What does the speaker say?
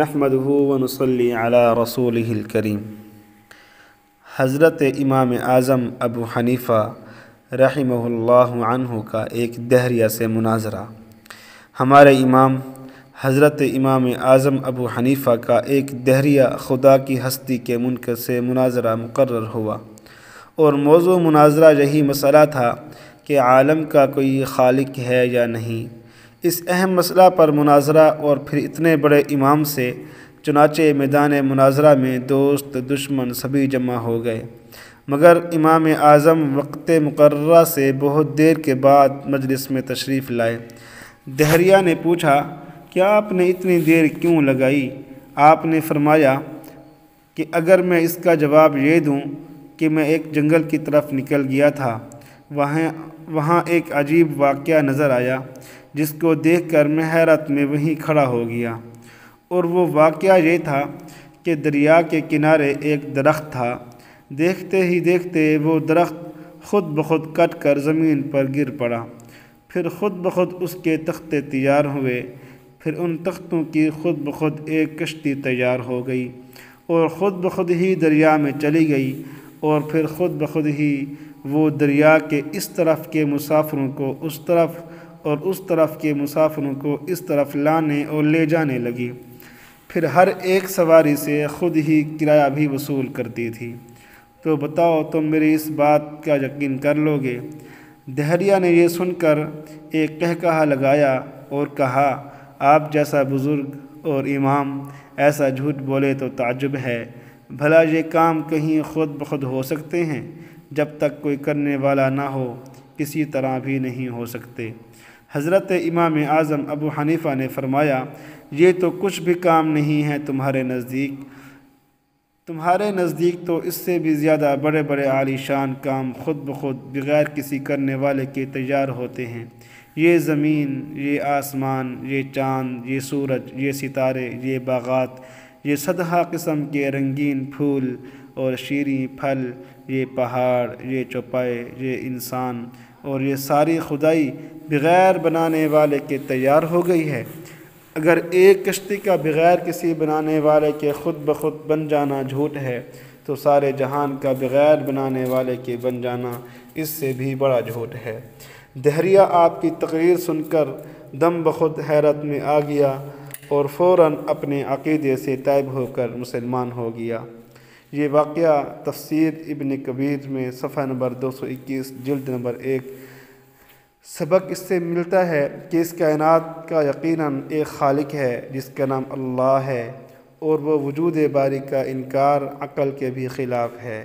نحمده ونصلي على رسوله الكریم۔ حضرت امام اعظم ابو حنیفہ رحمہ اللہ عنہ کا ایک دہریہ سے مناظرہ۔ ہمارے امام حضرت امام اعظم ابو حنیفہ کا ایک دہریہ خدا کی ہستی کے منکر سے مناظرہ مقرر ہوا، اور موضوع مناظرہ یہی مسئلہ تھا کہ عالم کا کوئی خالق ہے یا نہیں۔ اس اہم مسئلہ پر مناظرہ اور پھر اتنے بڑے امام سے، چنانچہ میدان مناظرہ میں دوست دشمن سبھی جمع ہو گئے، مگر امام اعظم وقت مقررہ سے بہت دیر کے بعد مجلس میں تشریف لائے۔ دہریہ نے پوچھا کہ آپ نے اتنی دیر کیوں لگائی؟ آپ نے فرمایا کہ اگر میں اس کا جواب یہ دوں کہ میں ایک جنگل کی طرف نکل گیا تھا، وہاں ایک عجیب واقعہ نظر آیا جس کو دیکھ کر میں حیرت میں وہیں کھڑا ہو گیا، اور وہ واقعہ یہ تھا کہ دریا کے کنارے ایک درخت تھا۔ دیکھتے ہی دیکھتے وہ درخت خود بخود کٹ کر زمین پر گر پڑا، پھر خود بخود اس کے تختے تیار ہوئے، پھر ان تختوں کی خود بخود ایک کشتی تیار ہو گئی اور خود بخود ہی دریا میں چلی گئی، اور پھر خود بخود ہی وہ دریا کے اس طرف کے مسافروں کو اس طرف اور اس طرف کے مسافروں کو اس طرف لانے اور لے جانے لگی، پھر ہر ایک سواری سے خود ہی کرایہ بھی وصول کرتی تھی۔ تو بتاؤ تم میری اس بات کا یقین کر لو گے؟ دہریہ نے یہ سن کر ایک قہقہہ لگایا اور کہا، آپ جیسا بزرگ اور امام ایسا جھوٹ بولے تو تعجب ہے۔ بھلا یہ کام کہیں خود بخود ہو سکتے ہیں؟ جب تک کوئی کرنے والا نہ ہو کسی طرح بھی نہیں ہو سکتے۔ حضرت امام اعظم ابو حنیفہ نے فرمایا، یہ تو کچھ بھی کام نہیں ہے تمہارے نزدیک تو اس سے بھی زیادہ بڑے بڑے عالی شان کام خود بخود بغیر کسی کرنے والے کے تیار ہوتے ہیں۔ یہ زمین، یہ آسمان، یہ چاند، یہ سورج، یہ ستارے، یہ باغات، یہ صدہا قسم کے رنگین پھول اور شیریں پھل، یہ پہاڑ، یہ چوپائے، یہ انسان اور یہ ساری خدائی بغیر بنانے والے کے تیار ہو گئی ہے۔ اگر ایک کشتی کا بغیر کسی بنانے والے کے خود بخود بن جانا جھوٹ ہے، تو سارے جہان کا بغیر بنانے والے کے بن جانا اس سے بھی بڑا جھوٹ ہے۔ دہریہ آپ کی تقریر سن کر دم بخود حیرت میں آ گیا اور فوراً اپنے عقیدے سے تائب ہو کر مسلمان ہو گیا۔ یہ واقعہ تفسیر ابن کبیر میں صفحہ نمبر 221 جلد نمبر 1۔ سبق اس سے ملتا ہے کہ اس کائنات کا یقیناً ایک خالق ہے جس کا نام اللہ ہے، اور وہ وجود باری کا انکار عقل کے بھی خلاف ہے۔